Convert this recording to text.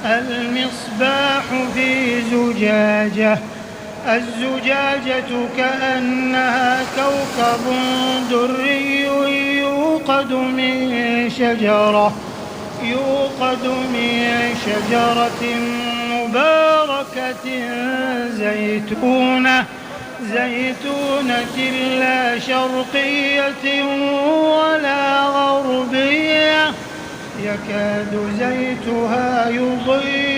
المصباح في زجاجة. الزجاجة كأنها كوكب دري يوقد من شجرة مباركة زيتونة لا شرقية ولا غربية يكاد زيتها يضيء